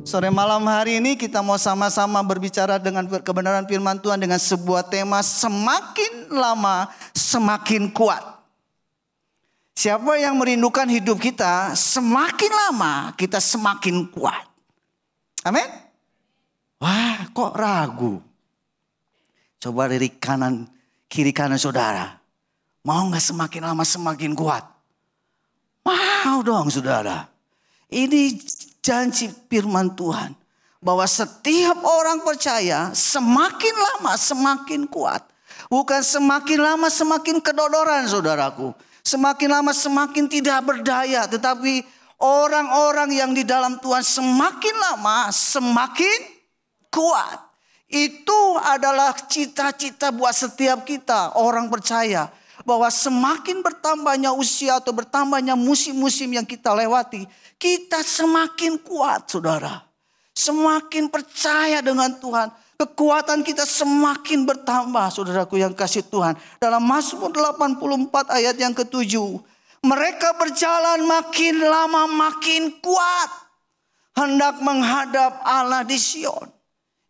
Sore malam hari ini kita mau sama-sama berbicara dengan kebenaran firman Tuhan dengan sebuah tema semakin lama semakin kuat. Siapa yang merindukan hidup kita, semakin lama kita semakin kuat. Amin. Wah, kok ragu? Coba dari kiri kanan saudara. Mau gak semakin lama semakin kuat? Mau dong saudara. Ini janji firman Tuhan. Bahwa setiap orang percaya semakin lama semakin kuat. Bukan semakin lama semakin kedodoran saudaraku. Semakin lama semakin tidak berdaya. Tetapi orang-orang yang di dalam Tuhan semakin lama semakin kuat. Itu adalah cita-cita buat setiap kita orang percaya. Bahwa semakin bertambahnya usia atau bertambahnya musim-musim yang kita lewati, kita semakin kuat saudara. Semakin percaya dengan Tuhan. Kekuatan kita semakin bertambah saudaraku yang kasih Tuhan. Dalam Mazmur 84 ayat yang ke-7. Mereka berjalan makin lama makin kuat. Hendak menghadap Allah di Sion.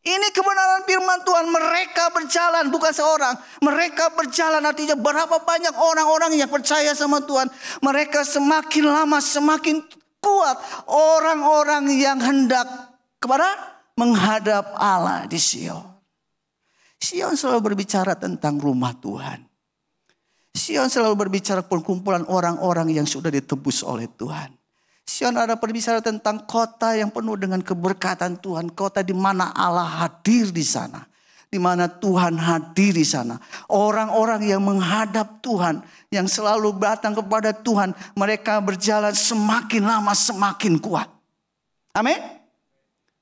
Ini kebenaran firman Tuhan. Mereka berjalan, bukan seorang. Mereka berjalan, artinya berapa banyak orang-orang yang percaya sama Tuhan. Mereka semakin lama semakin kuat. Orang-orang yang hendak kepada menghadap Allah di Sion. Sion selalu berbicara tentang rumah Tuhan. Sion selalu berbicara perkumpulan orang-orang yang sudah ditebus oleh Tuhan. Sion ada berbicara tentang kota yang penuh dengan keberkatan Tuhan. Kota di mana Allah hadir di sana. Di mana Tuhan hadir di sana. Orang-orang yang menghadap Tuhan. Yang selalu datang kepada Tuhan. Mereka berjalan semakin lama semakin kuat. Amin.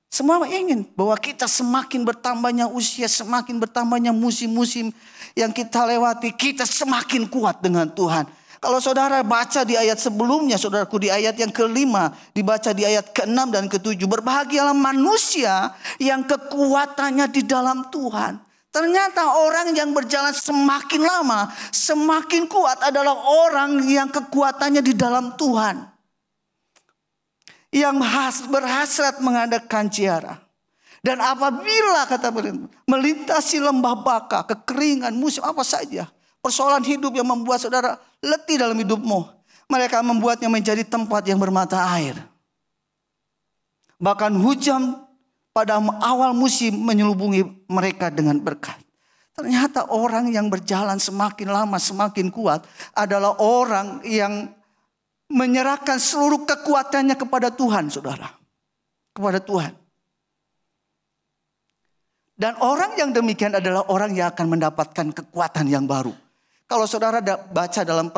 Semua ingin bahwa kita semakin bertambahnya usia. Semakin bertambahnya musim-musim yang kita lewati. Kita semakin kuat dengan Tuhan. Kalau saudara baca di ayat sebelumnya, saudaraku di ayat yang ke-5, dibaca di ayat ke-6 dan ke-7. Berbahagialah manusia yang kekuatannya di dalam Tuhan. Ternyata orang yang berjalan semakin lama, semakin kuat adalah orang yang kekuatannya di dalam Tuhan. Yang berhasrat mengadakan ziarah. Dan apabila kata melintasi lembah baka, kekeringan, musim apa saja. Persoalan hidup yang membuat saudara letih dalam hidupmu. Mereka membuatnya menjadi tempat yang bermata air. Bahkan hujan pada awal musim menyelubungi mereka dengan berkat. Ternyata orang yang berjalan semakin lama semakin kuat adalah orang yang menyerahkan seluruh kekuatannya kepada Tuhan saudara. Kepada Tuhan. Dan orang yang demikian adalah orang yang akan mendapatkan kekuatan yang baru. Kalau saudara baca dalam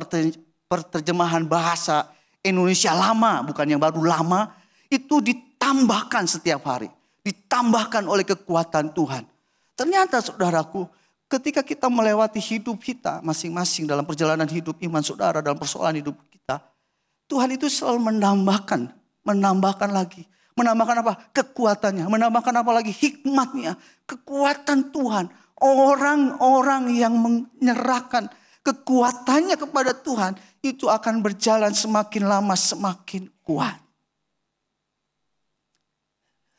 perterjemahan bahasa Indonesia lama, bukan yang baru lama, itu ditambahkan setiap hari. Ditambahkan oleh kekuatan Tuhan. Ternyata saudaraku, ketika kita melewati hidup kita masing-masing dalam perjalanan hidup iman saudara, dalam persoalan hidup kita, Tuhan itu selalu menambahkan lagi. Menambahkan apa? Kekuatannya. Menambahkan apa lagi? Hikmatnya. Kekuatan Tuhan. Orang-orang yang menyerahkan kekuatannya kepada Tuhan itu akan berjalan semakin lama semakin kuat.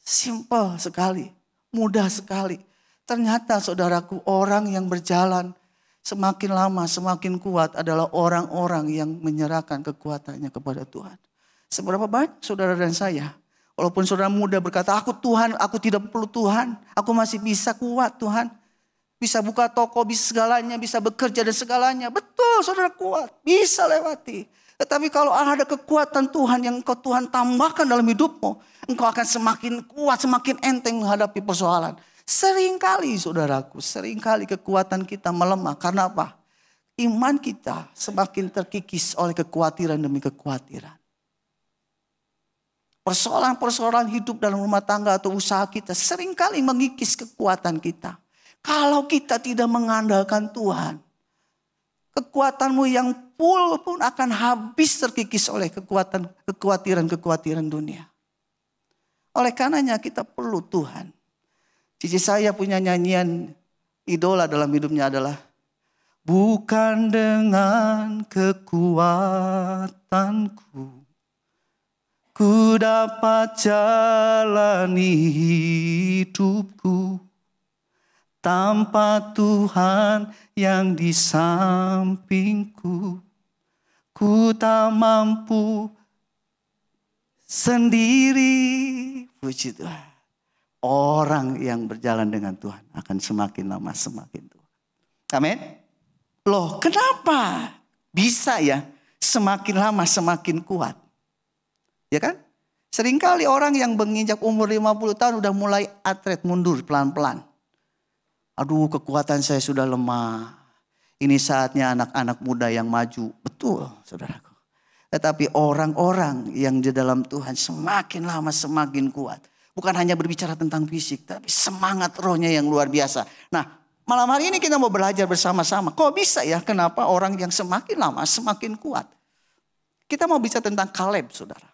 Simple sekali, mudah sekali. Ternyata saudaraku, orang yang berjalan semakin lama semakin kuat adalah orang-orang yang menyerahkan kekuatannya kepada Tuhan. Seberapa banyak saudara dan saya, walaupun saudara muda berkata, aku Tuhan, aku tidak perlu Tuhan, aku masih bisa kuat Tuhan. Bisa buka toko, bisa segalanya, bisa bekerja dan segalanya. Betul saudara kuat, bisa lewati. Tetapi kalau ada kekuatan Tuhan yang engkau Tuhan tambahkan dalam hidupmu. Engkau akan semakin kuat, semakin enteng menghadapi persoalan. Seringkali saudaraku, seringkali kekuatan kita melemah. Karena apa? Iman kita semakin terkikis oleh kekhawatiran demi kekhawatiran. Persoalan-persoalan hidup dalam rumah tangga atau usaha kita seringkali mengikis kekuatan kita. Kalau kita tidak mengandalkan Tuhan, kekuatanmu yang full pun akan habis terkikis oleh kekhawatiran-kekhawatiran dunia. Oleh karenanya kita perlu Tuhan. Cici saya punya nyanyian idola dalam hidupnya adalah bukan dengan kekuatanku ku dapat jalani hidupku tanpa Tuhan yang di sampingku. Ku tak mampu sendiri. Puji Tuhan. Orang yang berjalan dengan Tuhan akan semakin lama semakin tua. Amin. Loh, kenapa bisa ya semakin lama semakin kuat? Ya kan? Seringkali orang yang menginjak umur 50 tahun udah mulai atlet mundur pelan-pelan. Aduh, kekuatan saya sudah lemah. Ini saatnya anak-anak muda yang maju. Betul, saudaraku. Tetapi orang-orang yang di dalam Tuhan semakin lama semakin kuat. Bukan hanya berbicara tentang fisik, tapi semangat rohnya yang luar biasa. Nah, malam hari ini kita mau belajar bersama-sama. Kok bisa ya kenapa orang yang semakin lama semakin kuat? Kita mau bicara tentang Kaleb, saudara.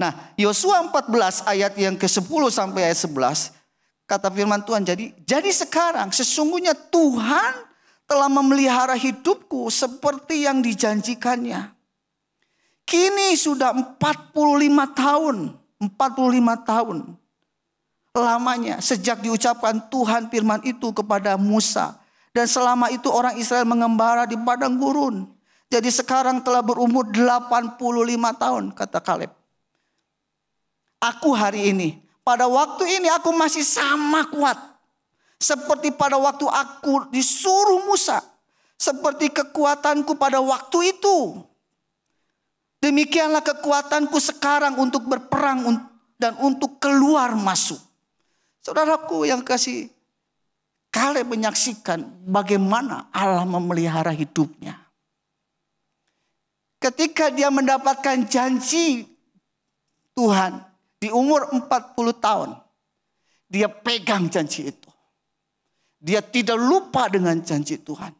Nah, Yosua 14 ayat yang ke-10 sampai ayat 11. Kata firman Tuhan, jadi sekarang sesungguhnya Tuhan telah memelihara hidupku seperti yang dijanjikannya. Kini sudah 45 tahun. 45 tahun lamanya sejak diucapkan Tuhan firman itu kepada Musa. Dan selama itu orang Israel mengembara di padang gurun. Jadi sekarang telah berumur 85 tahun, kata Kaleb. Aku hari ini, pada waktu ini aku masih sama kuat. Seperti pada waktu aku disuruh Musa. Seperti kekuatanku pada waktu itu. Demikianlah kekuatanku sekarang untuk berperang dan untuk keluar masuk. Saudaraku yang kasih, Kaleb menyaksikan bagaimana Allah memelihara hidupnya. Ketika dia mendapatkan janji Tuhan di umur 40 tahun. Dia pegang janji itu. Dia tidak lupa dengan janji Tuhan.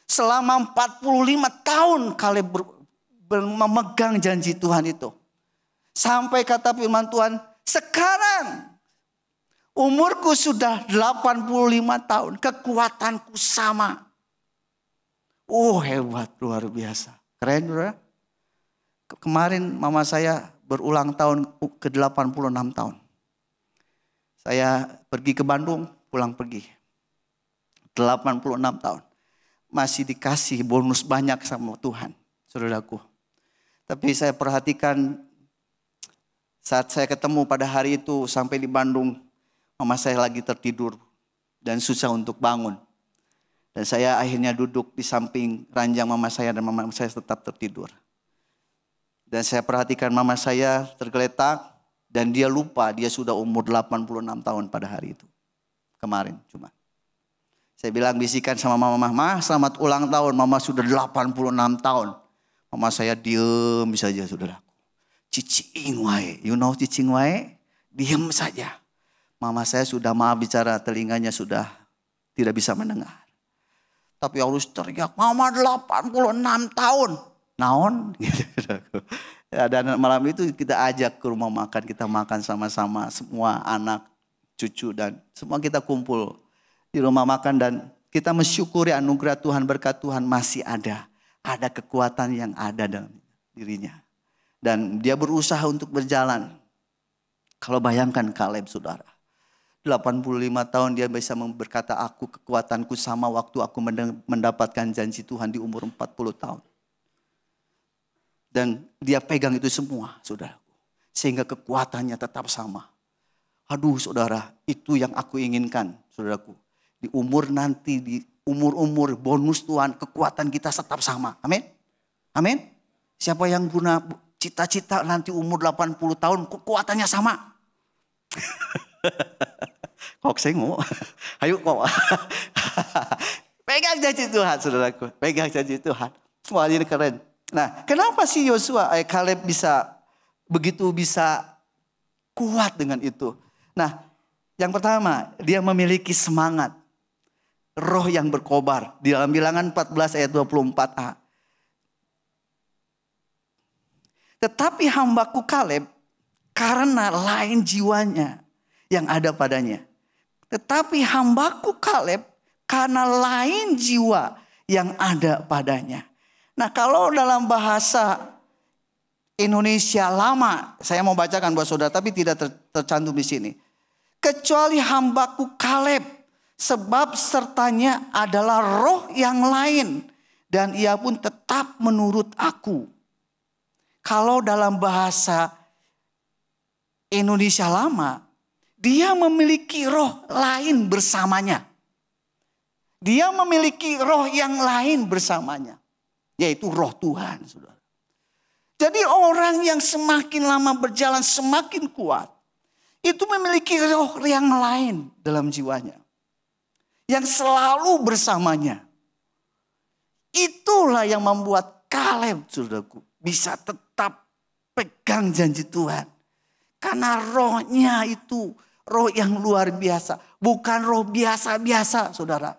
Selama 45 tahun Kaleb memegang janji Tuhan itu. Sampai kata firman Tuhan, sekarang umurku sudah 85 tahun. Kekuatanku sama. Oh, hebat, luar biasa. Keren, saudara. Kemarin mama saya berulang tahun ke 86 tahun. Saya pergi ke Bandung, pulang pergi. 86 tahun. Masih dikasih bonus banyak sama Tuhan, saudaraku. Tapi saya perhatikan saat saya ketemu pada hari itu sampai di Bandung, mama saya lagi tertidur dan susah untuk bangun. Dan saya akhirnya duduk di samping ranjang mama saya dan mama saya tetap tertidur. Dan saya perhatikan mama saya tergeletak dan dia lupa dia sudah umur 86 tahun pada hari itu. Kemarin cuma. Saya bilang bisikan sama mama, "Mah, selamat ulang tahun, mama sudah 86 tahun." Mama saya diem saja, saudaraku. Cicing wae, you know cicing wae? Diem saja. Mama saya sudah maaf bicara, telinganya sudah tidak bisa mendengar. Tapi harus teriak, "Mama 86 tahun." Naon gitu. Dan malam itu kita ajak ke rumah makan, kita makan sama-sama semua anak, cucu dan semua kita kumpul di rumah makan dan kita mensyukuri anugerah Tuhan, berkat Tuhan masih ada. Ada kekuatan yang ada dalam dirinya. Dan dia berusaha untuk berjalan. Kalau bayangkan Kaleb, saudara. 85 tahun dia bisa berkata, aku kekuatanku sama waktu aku mendapatkan janji Tuhan di umur 40 tahun. Dan dia pegang itu semua, saudaraku. Sehingga kekuatannya tetap sama. Aduh saudara, itu yang aku inginkan, saudaraku. Di umur nanti, di umur-umur bonus Tuhan, kekuatan kita tetap sama. Amin. Amin. Siapa yang punya cita-cita nanti umur 80 tahun, kekuatannya sama. Kok sengok? Ayo kok. Pegang janji Tuhan, saudaraku. Pegang janji Tuhan. Wah, ini keren. Nah, kenapa sih Kaleb begitu bisa kuat dengan itu? Nah, yang pertama, dia memiliki semangat. Roh yang berkobar. Di dalam Bilangan 14 ayat 24a. Tetapi hambaku Kaleb, karena lain jiwanya yang ada padanya. Tetapi hambaku Kaleb, karena lain jiwa yang ada padanya. Nah, kalau dalam bahasa Indonesia lama. Saya mau bacakan buat saudara tapi tidak tercantum di sini. Kecuali hambaku Kaleb, sebab sertanya adalah roh yang lain, dan ia pun tetap menurut aku. Kalau dalam bahasa Indonesia lama, dia memiliki roh lain bersamanya. Dia memiliki roh yang lain bersamanya, yaitu roh Tuhan, saudara. Jadi orang yang semakin lama berjalan semakin kuat, itu memiliki roh yang lain dalam jiwanya, yang selalu bersamanya. Itulah yang membuat Kaleb, saudaraku, bisa tetap pegang janji Tuhan. Karena rohnya itu roh yang luar biasa. Bukan roh biasa-biasa, saudara.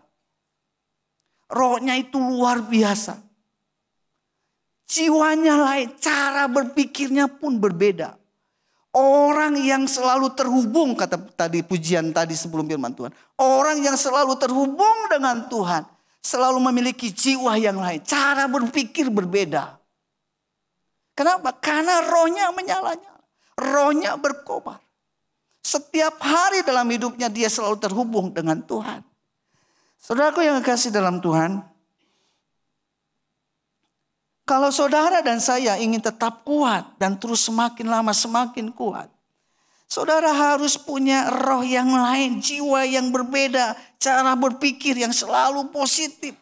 Rohnya itu luar biasa. Jiwanya lain, cara berpikirnya pun berbeda. Orang yang selalu terhubung, kata tadi pujian tadi sebelum firman Tuhan. Orang yang selalu terhubung dengan Tuhan, selalu memiliki jiwa yang lain. Cara berpikir berbeda. Kenapa? Karena rohnya menyala-nyala. Rohnya berkobar. Setiap hari dalam hidupnya dia selalu terhubung dengan Tuhan. Saudaraku yang kasih dalam Tuhan, kalau saudara dan saya ingin tetap kuat dan terus semakin lama semakin kuat, saudara harus punya roh yang lain, jiwa yang berbeda, cara berpikir yang selalu positif.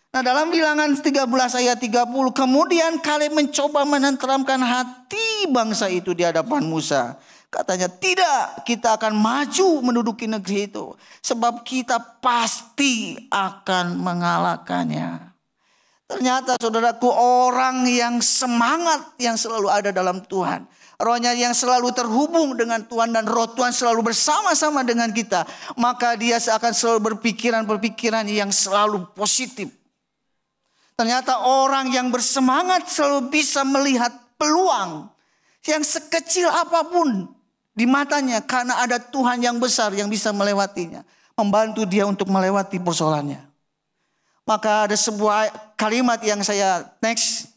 Nah, dalam Bilangan 13 ayat 30, kemudian Kaleb mencoba menenteramkan hati bangsa itu di hadapan Musa. Katanya, tidak, kita akan maju menduduki negeri itu, sebab kita pasti akan mengalahkannya. Ternyata saudaraku, orang yang semangat yang selalu ada dalam Tuhan, rohnya yang selalu terhubung dengan Tuhan dan roh Tuhan selalu bersama-sama dengan kita, maka dia akan selalu berpikiran yang selalu positif. Ternyata orang yang bersemangat selalu bisa melihat peluang yang sekecil apapun di matanya, karena ada Tuhan yang besar yang bisa melewatinya, membantu dia untuk melewati persoalannya. Maka ada sebuah kalimat yang saya next.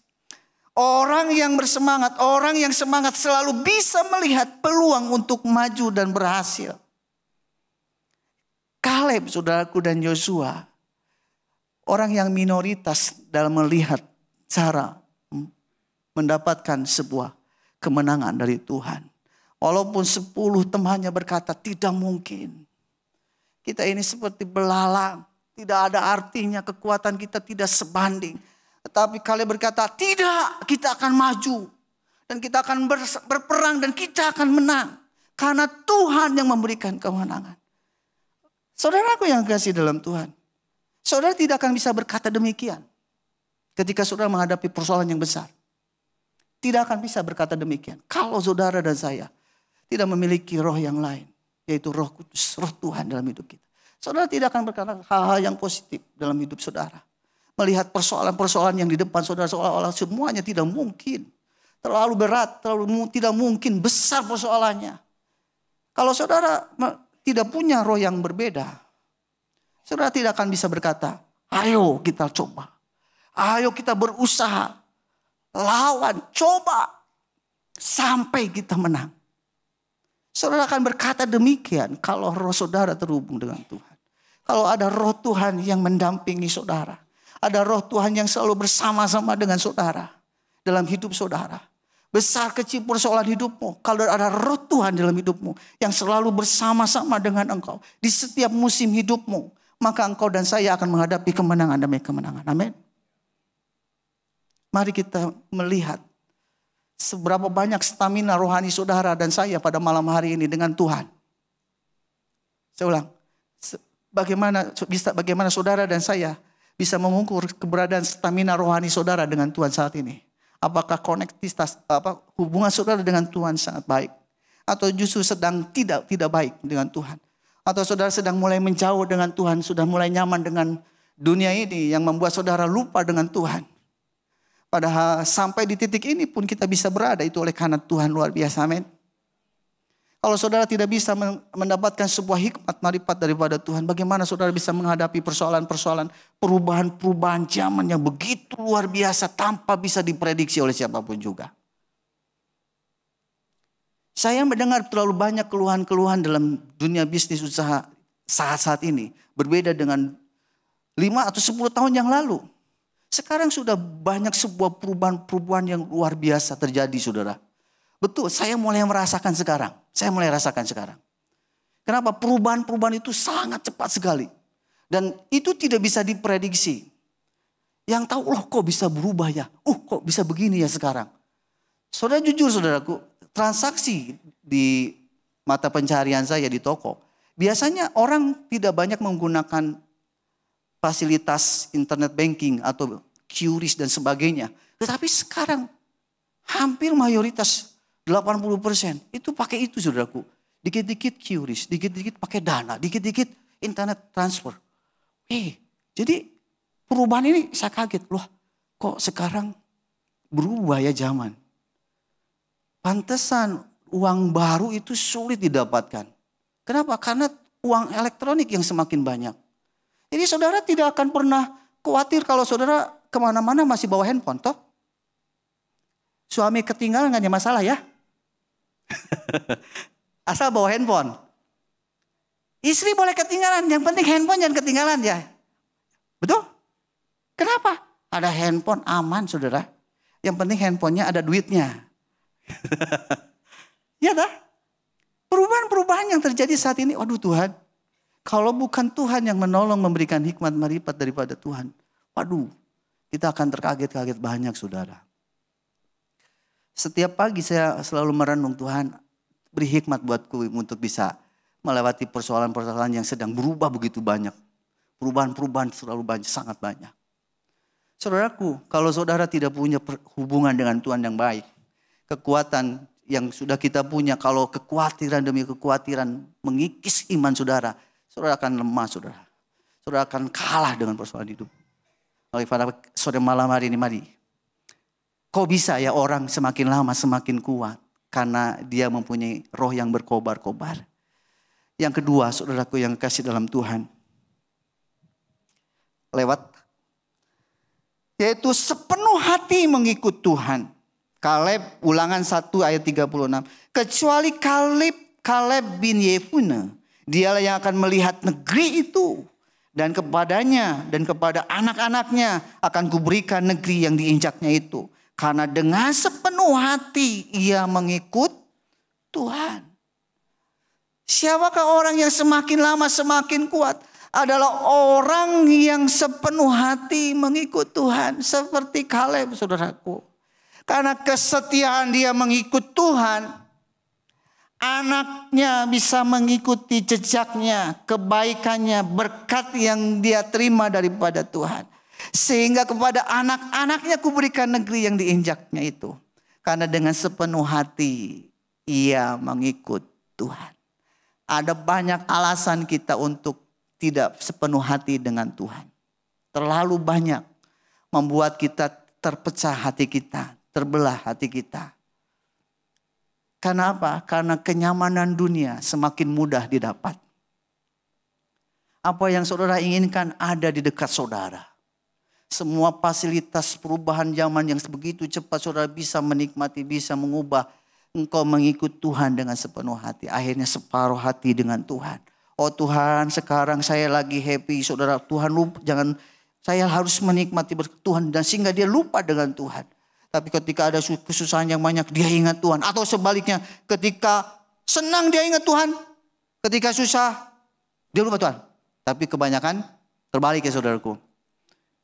Orang yang bersemangat, orang yang semangat selalu bisa melihat peluang untuk maju dan berhasil. Kaleb, saudaraku, dan Yosua, orang yang minoritas dalam melihat cara mendapatkan sebuah kemenangan dari Tuhan. Walaupun 10 temannya berkata tidak mungkin. Kita ini seperti belalang. Tidak ada artinya, kekuatan kita tidak sebanding. Tetapi Kaleb berkata, tidak, kita akan maju. Dan kita akan berperang dan kita akan menang. Karena Tuhan yang memberikan kemenangan. Saudaraku yang kasih dalam Tuhan, saudara tidak akan bisa berkata demikian ketika saudara menghadapi persoalan yang besar. Tidak akan bisa berkata demikian kalau saudara dan saya tidak memiliki roh yang lain, yaitu Roh Kudus, roh Tuhan dalam hidup kita. Saudara tidak akan berkata hal-hal yang positif dalam hidup saudara. Melihat persoalan-persoalan yang di depan saudara seolah-olah semuanya tidak mungkin. Terlalu berat, tidak mungkin, besar persoalannya. Kalau saudara tidak punya roh yang berbeda, saudara tidak akan bisa berkata, ayo kita coba. Ayo kita berusaha. Lawan, coba. Sampai kita menang. Saudara akan berkata demikian kalau roh saudara terhubung dengan Tuhan. Kalau ada roh Tuhan yang mendampingi saudara. Ada roh Tuhan yang selalu bersama-sama dengan saudara. Dalam hidup saudara. Besar kecil persoalan hidupmu. Kalau ada roh Tuhan dalam hidupmu. Yang selalu bersama-sama dengan engkau. Di setiap musim hidupmu. Maka engkau dan saya akan menghadapi kemenangan demi kemenangan. Amin. Mari kita melihat. Seberapa banyak stamina rohani saudara dan saya pada malam hari ini dengan Tuhan. Saya ulang. Bagaimana saudara dan saya bisa mengukur keberadaan stamina rohani saudara dengan Tuhan saat ini. Apakah konektivitas, hubungan saudara dengan Tuhan sangat baik. Atau justru sedang tidak baik dengan Tuhan. Atau saudara sedang mulai menjauh dengan Tuhan. Sudah mulai nyaman dengan dunia ini yang membuat saudara lupa dengan Tuhan. Padahal sampai di titik ini pun kita bisa berada itu oleh karena Tuhan luar biasa. Amin. Kalau saudara tidak bisa mendapatkan sebuah hikmat marifat daripada Tuhan, bagaimana saudara bisa menghadapi persoalan-persoalan perubahan-perubahan zaman yang begitu luar biasa tanpa bisa diprediksi oleh siapapun juga. Saya mendengar terlalu banyak keluhan-keluhan dalam dunia bisnis usaha saat-saat ini. Berbeda dengan 5 atau 10 tahun yang lalu. Sekarang sudah banyak sebuah perubahan-perubahan yang luar biasa terjadi, saudara. Betul, saya mulai merasakan sekarang. Kenapa? Perubahan-perubahan itu sangat cepat sekali. Dan itu tidak bisa diprediksi. Yang tahu, loh kok bisa berubah ya? Kok bisa begini ya sekarang? Saudara jujur saudaraku, transaksi di mata pencaharian saya di toko. Biasanya orang tidak banyak menggunakan fasilitas internet banking atau QRIS dan sebagainya. Tetapi sekarang hampir mayoritas 80% itu pakai itu saudaraku. Dikit-dikit QRIS, dikit-dikit pakai Dana, dikit-dikit internet transfer. Jadi perubahan ini saya kaget. Loh kok sekarang berubah ya zaman. Pantesan uang baru itu sulit didapatkan. Kenapa? Karena uang elektronik yang semakin banyak. Jadi saudara tidak akan pernah khawatir kalau saudara kemana-mana masih bawa handphone toh. Suami ketinggalan gak ada masalah ya. Asal bawa handphone. Istri boleh ketinggalan, yang penting handphone jangan ketinggalan ya. Betul? Kenapa? Ada handphone aman saudara. Yang penting handphonenya ada duitnya. Ya dah. Perubahan-perubahan yang terjadi saat ini, waduh Tuhan. Kalau bukan Tuhan yang menolong memberikan hikmat marifat daripada Tuhan. Waduh, kita akan terkaget-kaget banyak saudara. Setiap pagi saya selalu merenung, Tuhan beri hikmat buatku untuk bisa melewati persoalan-persoalan yang sedang berubah begitu banyak. Perubahan-perubahan selalu banyak, sangat banyak. Saudaraku, kalau saudara tidak punya hubungan dengan Tuhan yang baik, kekuatan yang sudah kita punya, kalau kekhawatiran demi kekhawatiran mengikis iman saudara, saudara akan lemah saudara. Saudara akan kalah dengan persoalan hidup. Oleh pada sore malam hari ini mari. Kok bisa ya orang semakin lama semakin kuat? Karena dia mempunyai roh yang berkobar-kobar. Yang kedua saudaraku yang kasih dalam Tuhan. Yaitu sepenuh hati mengikut Tuhan. Kaleb Ulangan 1 ayat 36. Kecuali Kaleb bin Yefune, dialah yang akan melihat negeri itu. Dan kepadanya dan kepada anak-anaknya akan kuberikan negeri yang diinjaknya itu. Karena dengan sepenuh hati ia mengikut Tuhan. Siapakah orang yang semakin lama semakin kuat? Adalah orang yang sepenuh hati mengikut Tuhan. Seperti Kaleb saudaraku. Karena kesetiaan dia mengikut Tuhan, anaknya bisa mengikuti jejaknya, kebaikannya, berkat yang dia terima daripada Tuhan. Sehingga kepada anak-anaknya kuberikan negeri yang diinjaknya itu. Karena dengan sepenuh hati ia mengikut Tuhan. Ada banyak alasan kita untuk tidak sepenuh hati dengan Tuhan. Terlalu banyak membuat kita terpecah hati kita. Terbelah hati kita. Karena apa? Karena kenyamanan dunia semakin mudah didapat. Apa yang saudara inginkan ada di dekat saudara. Semua fasilitas perubahan zaman yang begitu cepat saudara bisa menikmati, bisa mengubah. Engkau mengikut Tuhan dengan sepenuh hati. Akhirnya separuh hati dengan Tuhan. Oh Tuhan, sekarang saya lagi happy. Saudara, Tuhan lupa, saya harus menikmati Tuhan. Dan sehingga dia lupa dengan Tuhan. Tapi ketika ada kesusahan yang banyak, dia ingat Tuhan. Atau sebaliknya, ketika senang dia ingat Tuhan. Ketika susah, dia lupa Tuhan. Tapi kebanyakan terbalik ya saudaraku.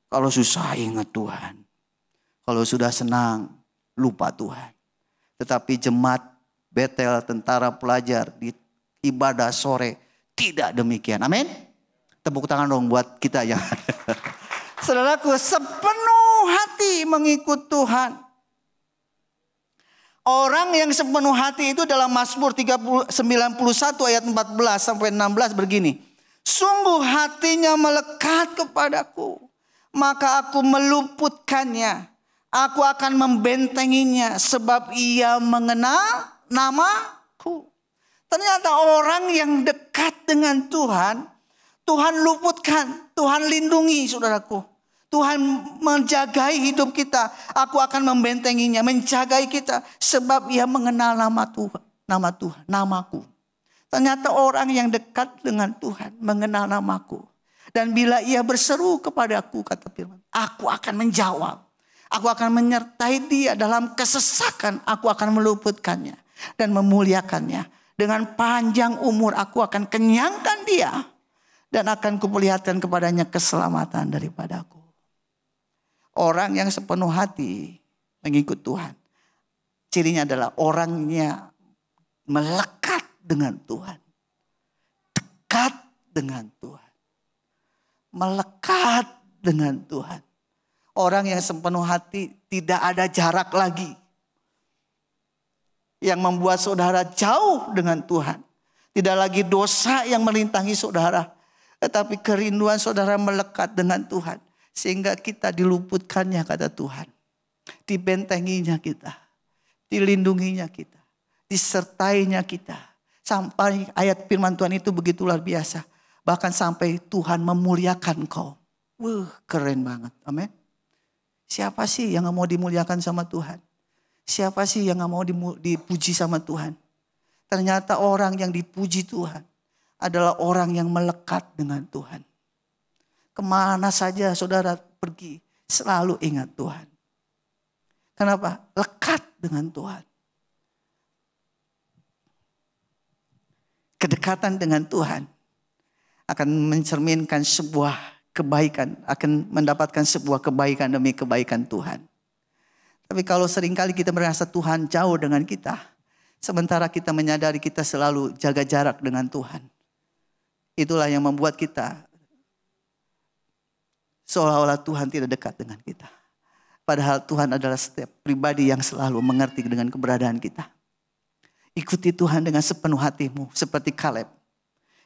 Kalau susah ingat Tuhan. Kalau sudah senang, lupa Tuhan. Tetapi jemaat Betel, tentara pelajar di ibadah sore, tidak demikian. Amin. Tepuk tangan dong buat kita ya. Saudaraku, sepenuh hati mengikut Tuhan. Orang yang sepenuh hati itu dalam Mazmur 91 ayat 14 sampai 16 begini. Sungguh hatinya melekat kepadaku, maka aku meluputkannya. Aku akan membentenginya sebab ia mengenal namaku. Ternyata orang yang dekat dengan Tuhan, Tuhan luputkan, Tuhan lindungi saudaraku. Tuhan menjagai hidup kita. Aku akan membentenginya, menjagai kita. Sebab ia mengenal nama Tuhan. nama Tuhan, namaku. Ternyata orang yang dekat dengan Tuhan mengenal namaku. Dan bila ia berseru kepadaku, kata firman, aku akan menjawab. Aku akan menyertai dia dalam kesesakan, aku akan meluputkannya dan memuliakannya. Dengan panjang umur aku akan kenyangkan dia dan akan kuperlihatkan kepadanya keselamatan daripadaku. Orang yang sepenuh hati mengikut Tuhan, cirinya adalah orangnya melekat dengan Tuhan. Dekat dengan Tuhan. Melekat dengan Tuhan. Orang yang sepenuh hati tidak ada jarak lagi. Yang membuat saudara jauh dengan Tuhan. Tidak lagi dosa yang melintangi saudara. Tetapi kerinduan saudara melekat dengan Tuhan. Sehingga kita diluputkannya kata Tuhan. Dibentenginya kita. Dilindunginya kita. Disertainya kita. Sampai ayat firman Tuhan itu begitu luar biasa. Bahkan sampai Tuhan memuliakan kau. Keren banget. Amin. Siapa sih yang gak mau dimuliakan sama Tuhan? Siapa sih yang gak mau dipuji sama Tuhan? Ternyata orang yang dipuji Tuhan adalah orang yang melekat dengan Tuhan. Kemana saja saudara pergi, selalu ingat Tuhan. Kenapa? Lekat dengan Tuhan. Kedekatan dengan Tuhan akan mencerminkan sebuah kebaikan, akan mendapatkan sebuah kebaikan demi kebaikan Tuhan. Tapi kalau seringkali kita merasa Tuhan jauh dengan kita, sementara kita menyadari kita selalu jaga jarak dengan Tuhan. Itulah yang membuat kita seolah-olah Tuhan tidak dekat dengan kita. Padahal Tuhan adalah setiap pribadi yang selalu mengerti dengan keberadaan kita. Ikuti Tuhan dengan sepenuh hatimu seperti Kaleb.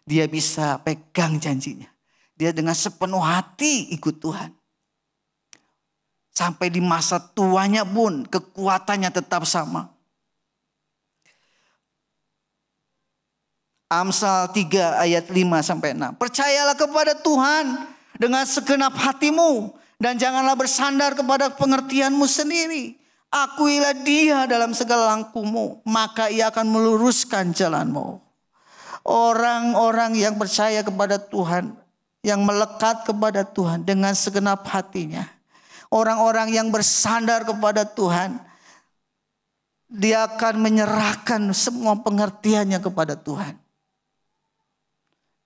Dia bisa pegang janjinya. Dia dengan sepenuh hati ikut Tuhan. Sampai di masa tuanya pun kekuatannya tetap sama. Amsal 3 ayat 5-6. Percayalah kepada Tuhan dengan segenap hatimu. Dan janganlah bersandar kepada pengertianmu sendiri. Akuilah dia dalam segala langkahmu. Maka ia akan meluruskan jalanmu. Orang-orang yang percaya kepada Tuhan. Yang melekat kepada Tuhan dengan segenap hatinya. Orang-orang yang bersandar kepada Tuhan. Dia akan menyerahkan semua pengertiannya kepada Tuhan.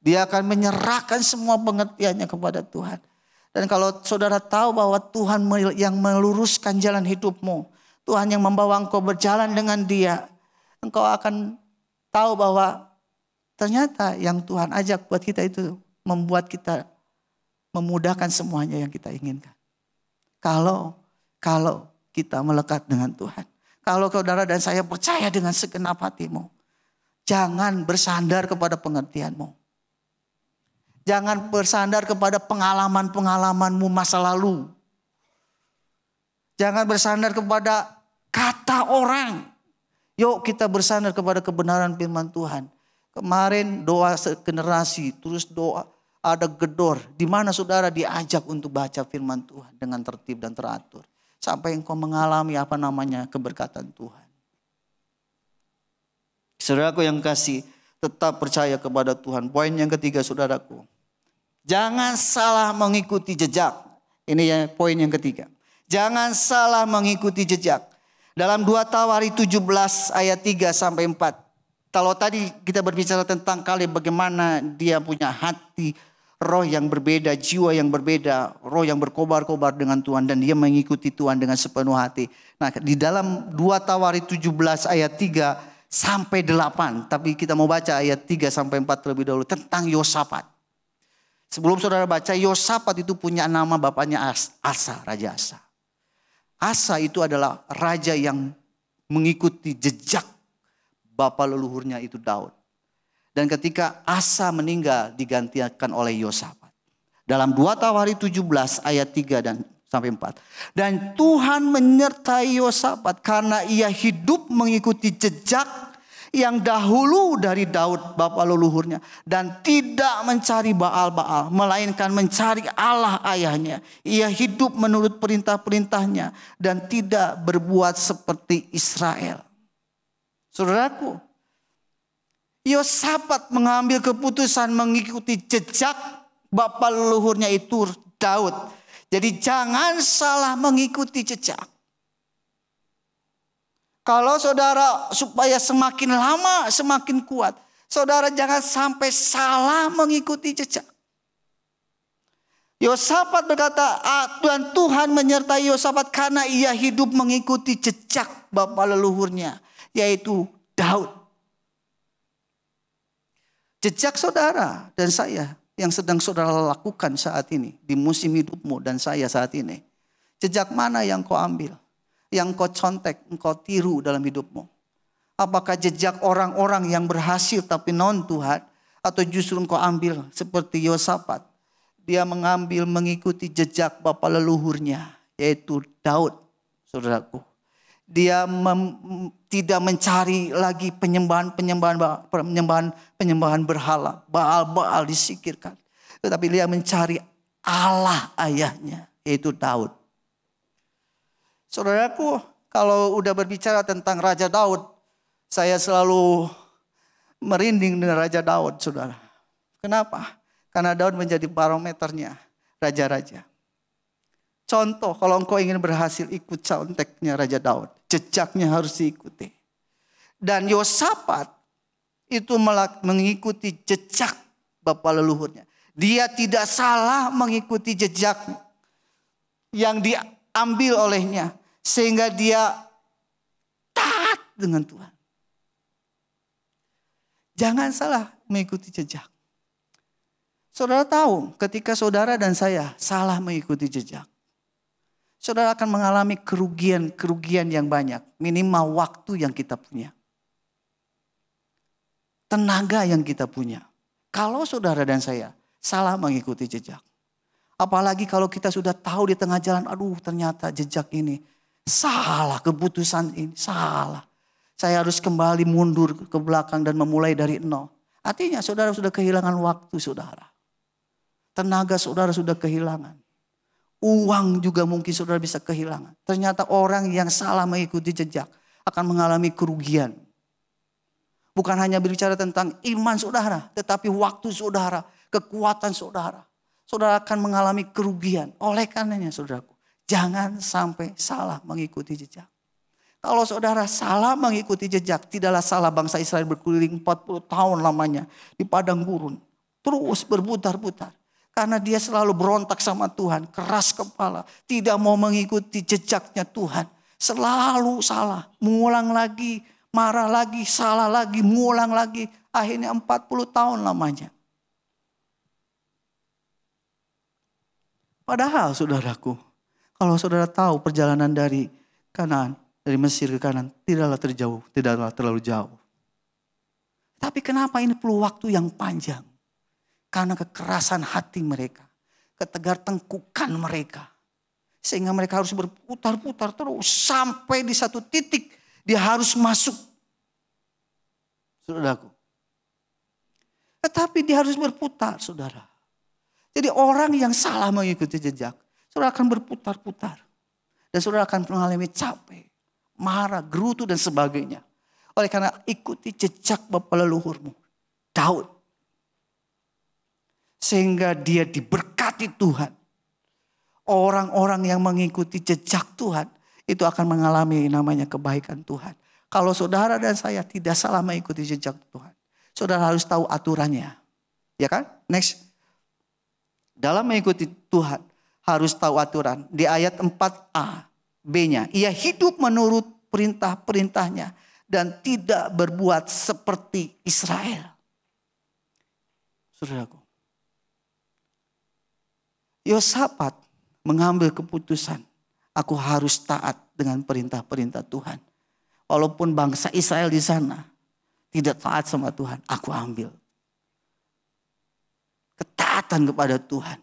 Dia akan menyerahkan semua pengertiannya kepada Tuhan. Dan kalau saudara tahu bahwa Tuhan yang meluruskan jalan hidupmu. Tuhan yang membawa engkau berjalan dengan dia. Engkau akan tahu bahwa ternyata yang Tuhan ajak buat kita itu membuat kita memudahkan semuanya yang kita inginkan. Kalau kita melekat dengan Tuhan. Kalau saudara dan saya percaya dengan segenap hatimu. Jangan bersandar kepada pengertianmu. Jangan bersandar kepada pengalaman-pengalamanmu masa lalu. Jangan bersandar kepada kata orang. Yuk kita bersandar kepada kebenaran firman Tuhan. Kemarin doa segenerasi, terus doa ada gedor. Di mana saudara diajak untuk baca firman Tuhan dengan tertib dan teratur. Sampai engkau mengalami keberkatan Tuhan. Saudaraku yang kasih, tetap percaya kepada Tuhan. Poin yang ketiga saudaraku. Jangan salah mengikuti jejak. Ini ya poin yang ketiga. Jangan salah mengikuti jejak. Dalam 2 Tawari 17 ayat 3-4. Kalau tadi kita berbicara tentang Kaleb bagaimana dia punya hati, roh yang berbeda, jiwa yang berbeda, roh yang berkobar-kobar dengan Tuhan dan dia mengikuti Tuhan dengan sepenuh hati. Nah, di dalam 2 Tawari 17 ayat 3-8, tapi kita mau baca ayat 3-4 terlebih dahulu tentang Yosafat. Sebelum saudara baca, Yosafat itu punya nama bapaknya Asa, Raja Asa. Asa itu adalah raja yang mengikuti jejak bapak leluhurnya itu Daud. Dan ketika Asa meninggal digantikan oleh Yosafat. Dalam 2 Tawari 17 ayat 3-4. Dan Tuhan menyertai Yosafat karena ia hidup mengikuti jejak yang dahulu dari Daud bapak leluhurnya. Dan tidak mencari Baal-Baal, melainkan mencari Allah ayahnya. Ia hidup menurut perintah-perintahnya dan tidak berbuat seperti Israel. Saudaraku, Yosafat mengambil keputusan mengikuti jejak bapa leluhurnya itu Daud. Jadi jangan salah mengikuti jejak. Kalau saudara supaya semakin lama semakin kuat, saudara jangan sampai salah mengikuti jejak. Yosafat berkata, Tuhan menyertai Yosafat karena ia hidup mengikuti jejak bapa leluhurnya, yaitu Daud. Jejak saudara dan saya yang sedang saudara lakukan saat ini, di musim hidupmu dan saya saat ini. Jejak mana yang kau ambil? Yang kau contek, engkau tiru dalam hidupmu? Apakah jejak orang-orang yang berhasil tapi non Tuhan? Atau justru engkau ambil seperti Yosafat? Dia mengambil mengikuti jejak bapa leluhurnya, yaitu Daud, saudaraku. Dia tidak mencari lagi penyembahan berhala, Baal disikirkan. Tetapi dia mencari Allah ayahnya, yaitu Daud. Saudaraku, kalau udah berbicara tentang Raja Daud, saya selalu merinding dengan Raja Daud, saudara. Kenapa? Karena Daud menjadi barometernya raja-raja. Contoh, kalau engkau ingin berhasil, ikut conteknya Raja Daud. Jejaknya harus diikuti. Dan Yosafat itu mengikuti jejak bapa leluhurnya. Dia tidak salah mengikuti jejak yang diambil olehnya. Sehingga dia taat dengan Tuhan. Jangan salah mengikuti jejak. Saudara tahu ketika saudara dan saya salah mengikuti jejak, saudara akan mengalami kerugian yang banyak. Minimal waktu yang kita punya. Tenaga yang kita punya. Kalau saudara dan saya salah mengikuti jejak. Apalagi kalau kita sudah tahu di tengah jalan, aduh ternyata jejak ini salah, keputusan ini salah. Saya harus kembali mundur ke belakang dan memulai dari nol. Artinya saudara sudah kehilangan waktu saudara. Tenaga saudara sudah kehilangan. Uang juga mungkin saudara bisa kehilangan. Ternyata orang yang salah mengikuti jejak akan mengalami kerugian. Bukan hanya berbicara tentang iman saudara, tetapi waktu saudara, kekuatan saudara. Saudara akan mengalami kerugian. Oleh karenanya saudaraku, jangan sampai salah mengikuti jejak. Kalau saudara salah mengikuti jejak, tidaklah salah bangsa Israel berkeliling 40 tahun lamanya di padang gurun. Terus berputar-putar. Karena dia selalu berontak sama Tuhan, keras kepala, tidak mau mengikuti jejaknya Tuhan. Selalu salah, mengulang lagi, marah lagi, salah lagi, mengulang lagi. Akhirnya 40 tahun lamanya. Padahal saudaraku, kalau saudara tahu perjalanan dari Kanaan, dari Mesir ke Kanaan, tidaklah terlalu jauh. Tapi kenapa ini perlu waktu yang panjang? Karena kekerasan hati mereka. Ketegar tengkukan mereka. Sehingga mereka harus berputar-putar terus. Sampai di satu titik dia harus masuk. Saudaraku. Tetapi dia harus berputar saudara. Jadi orang yang salah mengikuti jejak. Saudara akan berputar-putar. Dan saudara akan mengalami capek. Marah, gerutu dan sebagainya. Oleh karena ikuti jejak bapa leluhurmu. Daud. Sehingga dia diberkati Tuhan. Orang-orang yang mengikuti jejak Tuhan. Itu akan mengalami namanya kebaikan Tuhan. Kalau saudara dan saya tidak salah mengikuti jejak Tuhan. Saudara harus tahu aturannya. Ya kan? Next. Dalam mengikuti Tuhan. Harus tahu aturan. Di ayat 4a. B-nya. Ia hidup menurut perintah-perintahnya. Dan tidak berbuat seperti Israel. Saudaraku. Yosafat mengambil keputusan. Aku harus taat dengan perintah-perintah Tuhan. Walaupun bangsa Israel di sana tidak taat sama Tuhan. Aku ambil. Ketaatan kepada Tuhan.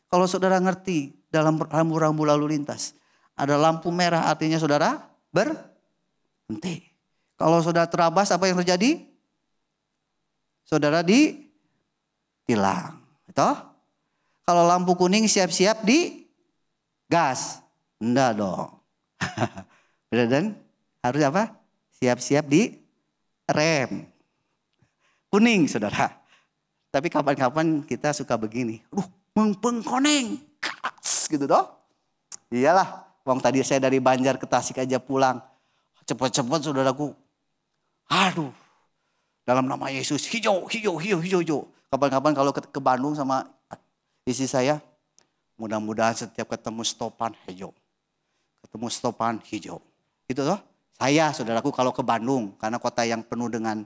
Kalau saudara ngerti dalam rambu-rambu lalu lintas. Ada lampu merah artinya saudara berhenti. Kalau saudara terabas apa yang terjadi? Saudara ditilang. Betul? Kalau lampu kuning siap-siap di gas. Enggak dong. Benar dan? Harus apa? Siap-siap di rem. kuning saudara. Tapi kapan-kapan kita suka begini. Mengkoneng. Gitu toh. Iyalah. Wong tadi saya dari Banjar ke Tasik aja pulang. Cepat-cepat saudaraku. Aduh. Dalam nama Yesus. Hijau. Kapan-kapan kalau ke Bandung sama istri saya. Mudah-mudahan setiap ketemu stopan hijau. Ketemu stopan hijau. Gitu toh. Saya saudaraku kalau ke Bandung. Karena kota yang penuh dengan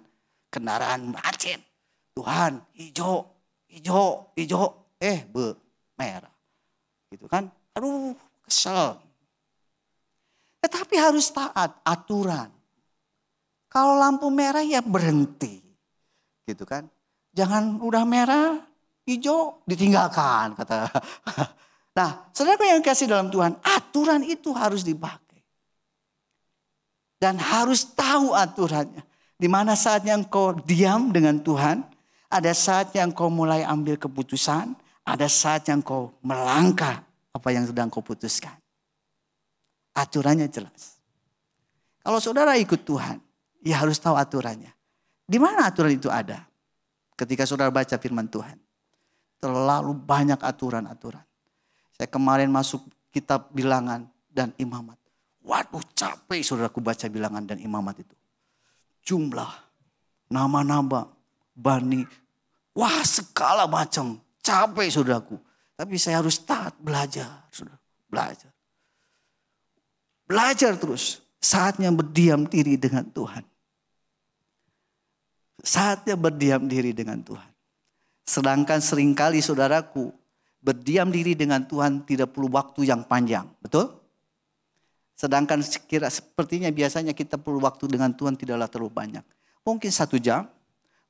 kendaraan macet. Tuhan, hijau. Merah. Gitu kan. Aduh, kesel. Tetapi harus taat aturan. Kalau lampu merah ya berhenti. Gitu kan. Jangan udah merah, hijau, ditinggalkan. Kata. Nah, saudaraku yang kasih dalam Tuhan, aturan itu harus dipakai. Dan harus tahu aturannya. Di mana saatnya engkau diam dengan Tuhan. Ada saatnya engkau mulai ambil keputusan. Ada saatnya engkau melangkah apa yang sedang kau putuskan. Aturannya jelas. Kalau saudara ikut Tuhan, ya harus tahu aturannya. Di mana aturan itu ada? Ketika saudara baca firman Tuhan. Terlalu banyak aturan-aturan. Saya kemarin masuk kitab bilangan dan imamat. Waduh, capek saudaraku baca bilangan dan imamat itu. Jumlah, nama-nama, bani. Wah, segala macam. Capek saudaraku. Tapi saya harus taat belajar. Saudara. Belajar. Belajar terus. Saatnya berdiam diri dengan Tuhan. Saatnya berdiam diri dengan Tuhan. Sedangkan seringkali saudaraku. Berdiam diri dengan Tuhan tidak perlu waktu yang panjang. Betul? Sedangkan sepertinya biasanya kita perlu waktu dengan Tuhan tidaklah terlalu banyak. Mungkin 1 jam.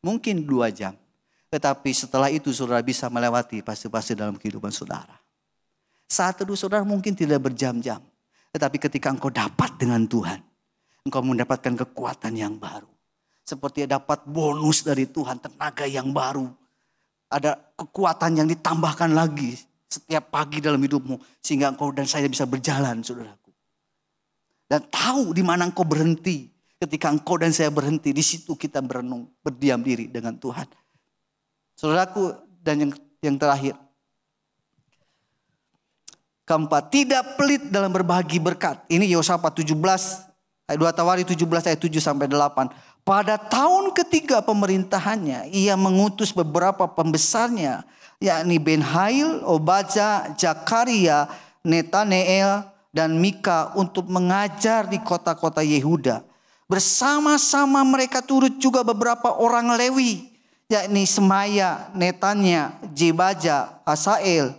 Mungkin 2 jam. Tetapi setelah itu saudara bisa melewati fase-fase dalam kehidupan saudara. Saat teduh saudara mungkin tidak berjam-jam. Tetapi ketika engkau dapat dengan Tuhan. Engkau mendapatkan kekuatan yang baru. Seperti dapat bonus dari Tuhan, tenaga yang baru. Ada kekuatan yang ditambahkan lagi setiap pagi dalam hidupmu. Sehingga engkau dan saya bisa berjalan saudaraku. Dan tahu di mana engkau berhenti. Ketika engkau dan saya berhenti, di situ kita berenung, berdiam diri dengan Tuhan. Saudaraku, dan yang terakhir. Keempat, tidak pelit dalam berbagi berkat. Ini Yosafat 17, ayat 2 Tawari 17 ayat 7 sampai 8. Pada tahun ketiga pemerintahannya, ia mengutus beberapa pembesarnya, yakni Benhail, Obadja, Zakaria, Netaneel, dan Mika untuk mengajar di kota-kota Yehuda. Bersama-sama mereka turut juga beberapa orang Lewi, yakni Semaya, Netanya, Jebaja, Asael,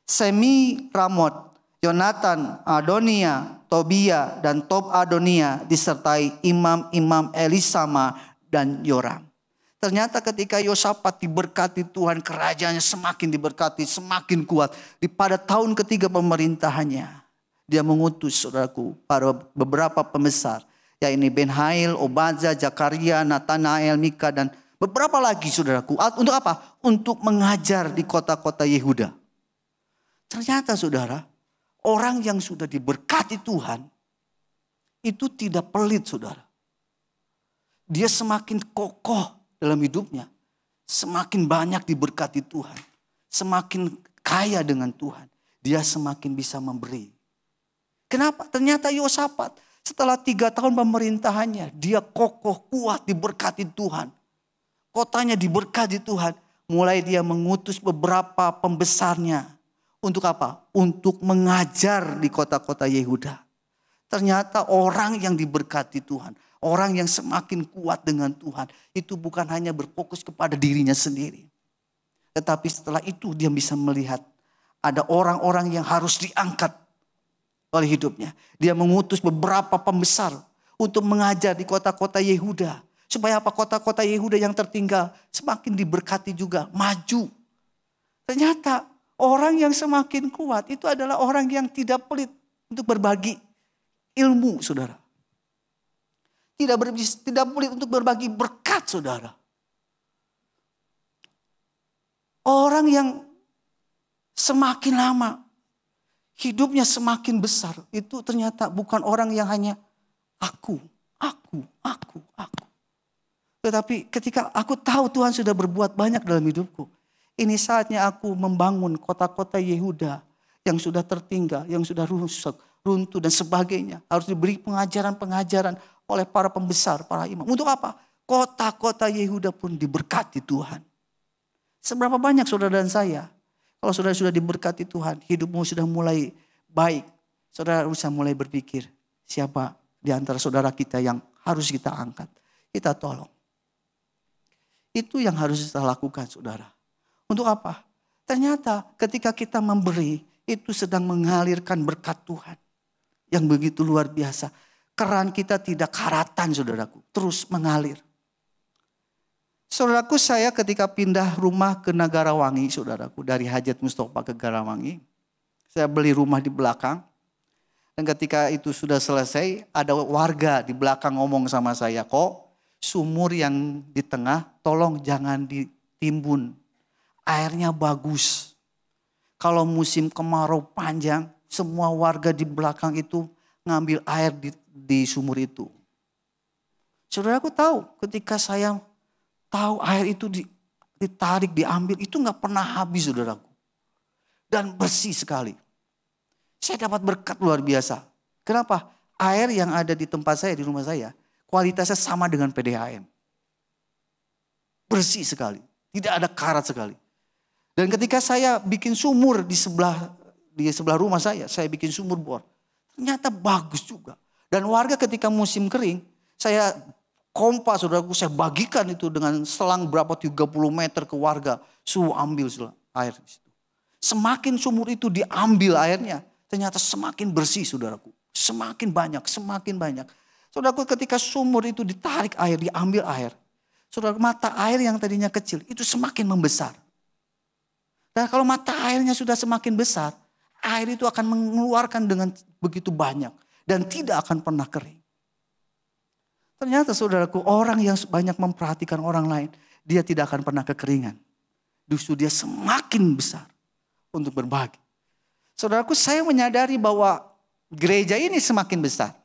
Semi Ramot, Yonatan, Adonia, Tobia, dan Tob Adonia disertai imam-imam Elisama dan Yoram. Ternyata ketika Yosafat diberkati Tuhan, kerajaannya semakin diberkati, semakin kuat. Pada tahun ketiga pemerintahannya, dia mengutus saudaraku para beberapa pembesar, yakni Benhail, Obadja, Zakaria, Natanael, Mika, dan beberapa lagi saudaraku. Untuk apa? Untuk mengajar di kota-kota Yehuda. Ternyata saudara, orang yang sudah diberkati Tuhan, itu tidak pelit saudara. Dia semakin kokoh dalam hidupnya. Semakin banyak diberkati Tuhan. Semakin kaya dengan Tuhan. Dia semakin bisa memberi. Kenapa? Ternyata Yosafat setelah 3 tahun pemerintahannya, dia kokoh, kuat, diberkati Tuhan. Kotanya diberkati Tuhan. Mulai dia mengutus beberapa pembesarnya. Untuk apa? Untuk mengajar di kota-kota Yehuda. Ternyata orang yang diberkati Tuhan. Orang yang semakin kuat dengan Tuhan. Itu bukan hanya berfokus kepada dirinya sendiri. Tetapi setelah itu dia bisa melihat. Ada orang-orang yang harus diangkat oleh hidupnya. Dia mengutus beberapa pembesar. Untuk mengajar di kota-kota Yehuda. Supaya apa? Kota-kota Yehuda yang tertinggal semakin diberkati juga. Maju. Ternyata orang yang semakin kuat itu adalah orang yang tidak pelit untuk berbagi ilmu, saudara. Tidak pelit untuk berbagi berkat, saudara. Orang yang semakin lama hidupnya semakin besar itu ternyata bukan orang yang hanya aku. Tetapi ketika aku tahu Tuhan sudah berbuat banyak dalam hidupku, ini saatnya aku membangun kota-kota Yehuda yang sudah tertinggal, yang sudah rusak, runtuh dan sebagainya. Harus diberi pengajaran-pengajaran oleh para pembesar, para imam. Untuk apa? Kota-kota Yehuda pun diberkati Tuhan. Seberapa banyak saudara dan saya, kalau saudara sudah diberkati Tuhan, hidupmu sudah mulai baik. Saudara bisa mulai berpikir, siapa di antara saudara kita yang harus kita angkat, kita tolong. Itu yang harus kita lakukan, saudara. Untuk apa? Ternyata ketika kita memberi, itu sedang mengalirkan berkat Tuhan yang begitu luar biasa. Keran kita tidak karatan, saudaraku, terus mengalir. Saudaraku, saya ketika pindah rumah ke Negarawangi, saudaraku, dari Hajat Mustofa ke Negarawangi, saya beli rumah di belakang. Dan ketika itu sudah selesai, ada warga di belakang ngomong sama saya, kok sumur yang di tengah tolong jangan ditimbun. Airnya bagus. Kalau musim kemarau panjang, semua warga di belakang itu ngambil air di sumur itu. Saudaraku tahu ketika saya tahu air itu ditarik, diambil, itu gak pernah habis, saudaraku. Dan bersih sekali. Saya dapat berkat luar biasa. Kenapa? Air yang ada di tempat saya, di rumah saya, kualitasnya sama dengan PDAM. Bersih sekali. Tidak ada karat sekali. Dan ketika saya bikin sumur di sebelah rumah saya bikin sumur bor. Ternyata bagus juga. Dan warga ketika musim kering, saya kompas, saudaraku, saya bagikan itu dengan selang berapa 30 meter ke warga. Suruh ambil air di situ. Semakin sumur itu diambil airnya, ternyata semakin bersih, saudaraku. Semakin banyak, semakin banyak. Saudaraku, ketika sumur itu ditarik air, diambil air. Saudara, mata air yang tadinya kecil itu semakin membesar. Dan kalau mata airnya sudah semakin besar, air itu akan mengeluarkan dengan begitu banyak. Dan tidak akan pernah kering. Ternyata saudaraku, orang yang banyak memperhatikan orang lain, dia tidak akan pernah kekeringan. Justru dia semakin besar untuk berbagi. Saudaraku, saya menyadari bahwa gereja ini semakin besar.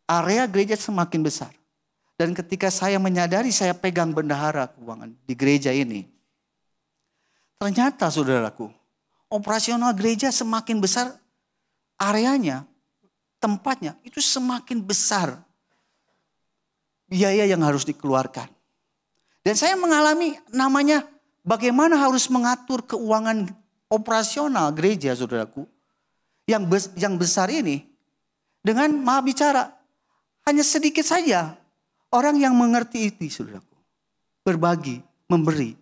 Area gereja semakin besar. Dan ketika saya menyadari saya pegang bendahara keuangan di gereja ini. Ternyata saudaraku, operasional gereja semakin besar areanya, tempatnya itu semakin besar. Biaya yang harus dikeluarkan. Dan saya mengalami namanya bagaimana harus mengatur keuangan operasional gereja, saudaraku. Yang besar ini dengan maha bicara. Hanya sedikit saja orang yang mengerti itu, saudaraku. Berbagi, memberi.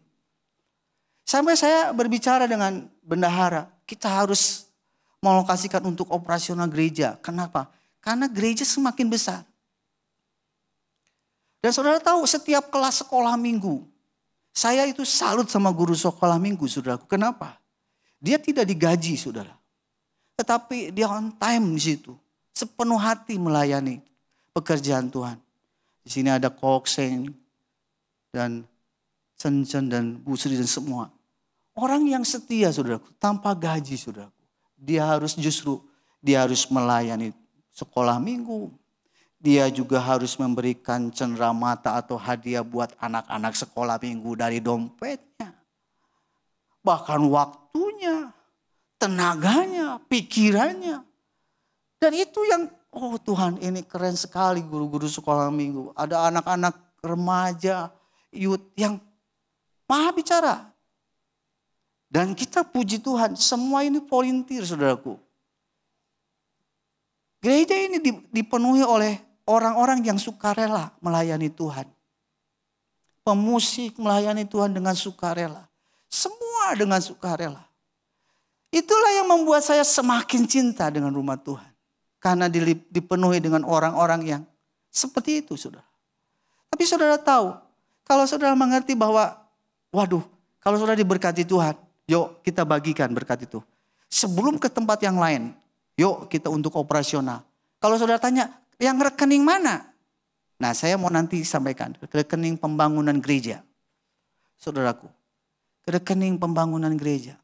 Sampai saya berbicara dengan bendahara, kita harus mengalokasikan untuk operasional gereja. Kenapa? Karena gereja semakin besar. Dan saudara tahu setiap kelas sekolah minggu, saya itu salut sama guru sekolah minggu, saudaraku. Kenapa? Dia tidak digaji, saudara. Tetapi dia on time di situ. Sepenuh hati melayani pekerjaan Tuhan. Di sini ada Kokseng dan Cencen dan Bu Sri dan semua. Orang yang setia, saudaraku, tanpa gaji, saudaraku. Dia harus melayani sekolah minggu. Dia juga harus memberikan cenderamata atau hadiah buat anak-anak sekolah minggu dari dompetnya. Bahkan waktunya, tenaganya, pikirannya. Dan itu yang, oh Tuhan, ini keren sekali guru-guru sekolah minggu. Ada anak-anak remaja, youth yang maha bicara. Dan kita puji Tuhan, semua ini volunteer, saudaraku. Gereja ini dipenuhi oleh orang-orang yang sukarela melayani Tuhan. Pemusik melayani Tuhan dengan sukarela. Semua dengan sukarela. Itulah yang membuat saya semakin cinta dengan rumah Tuhan. Karena dipenuhi dengan orang-orang yang seperti itu, saudara. Tapi saudara tahu, kalau saudara mengerti bahwa, waduh, kalau saudara diberkati Tuhan, yuk kita bagikan berkat itu. Sebelum ke tempat yang lain, yuk kita untuk operasional. Kalau saudara tanya, yang rekening mana? Nah, saya mau nanti sampaikan, rekening pembangunan gereja. Saudaraku, rekening pembangunan gereja.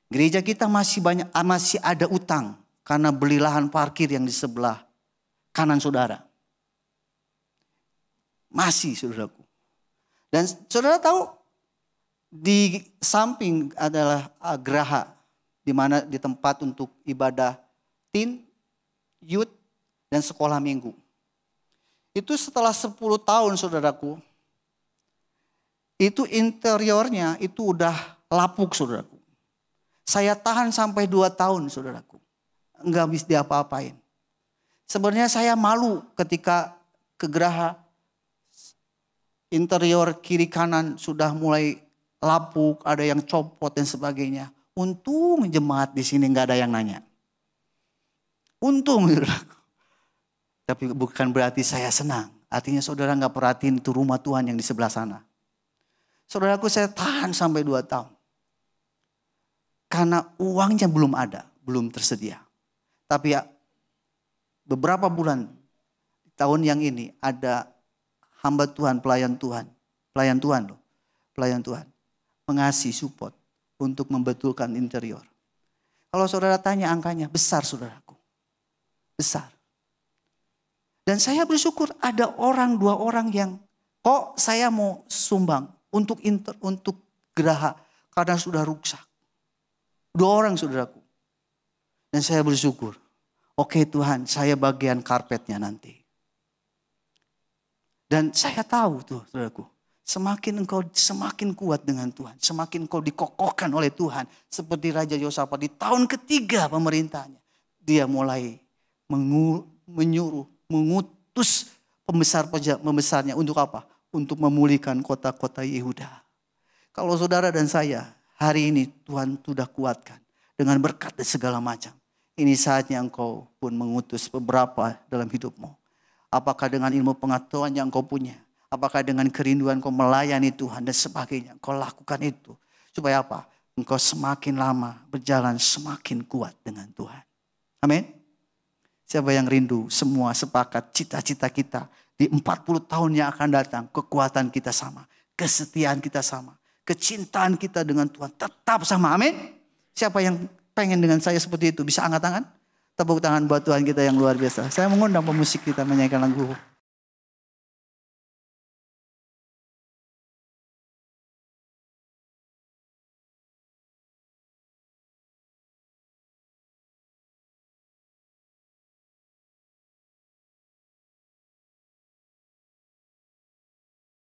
Gereja kita masih ada utang karena beli lahan parkir yang di sebelah kanan saudara. Masih saudaraku. Dan saudara tahu di samping adalah geraha. Di mana di tempat untuk ibadah teen, youth, dan sekolah minggu. Itu setelah 10 tahun saudaraku. Itu interiornya itu udah lapuk saudaraku. Saya tahan sampai 2 tahun saudaraku. Enggak bisa diapa-apain. Sebenarnya saya malu ketika ke geraha. Interior kiri kanan sudah mulai lapuk, ada yang copot dan sebagainya. Untung jemaat di sini nggak ada yang nanya. Untung, saudaraku. Tapi bukan berarti saya senang. Artinya saudara nggak perhatiin itu rumah Tuhan yang di sebelah sana. Saudaraku, saya tahan sampai 2 tahun. Karena uangnya belum ada, belum tersedia. Tapi ya beberapa bulan tahun yang ini ada hamba Tuhan, pelayan Tuhan mengasih support untuk membetulkan interior. Kalau saudara tanya angkanya, besar saudaraku. Besar. Dan saya bersyukur ada 2 orang yang kok saya mau sumbang untuk geraha karena sudah rusak. 2 orang saudaraku. Dan saya bersyukur. Oke Tuhan, saya bagian karpetnya nanti. Dan saya tahu tuh saudaraku. Semakin engkau semakin kuat dengan Tuhan. Semakin engkau dikokohkan oleh Tuhan. Seperti Raja Yosafat di tahun ketiga pemerintahnya. Dia mulai mengutus pembesarnya untuk apa? Untuk memulihkan kota-kota Yehuda. Kalau saudara dan saya hari ini Tuhan sudah kuatkan. Dengan berkat dan segala macam. Ini saatnya engkau pun mengutus beberapa dalam hidupmu. Apakah dengan ilmu pengetahuan yang engkau punya. Apakah dengan kerinduan kau melayani Tuhan dan sebagainya. Kau lakukan itu. Supaya apa? Engkau semakin lama berjalan semakin kuat dengan Tuhan. Amin. Siapa yang rindu? Semua sepakat cita-cita kita. Di 40 tahun yang akan datang. Kekuatan kita sama. Kesetiaan kita sama. Kecintaan kita dengan Tuhan tetap sama. Amin. Siapa yang pengen dengan saya seperti itu? Bisa angkat tangan? Tepuk tangan buat Tuhan kita yang luar biasa. Saya mengundang pemusik kita menyanyikan lagu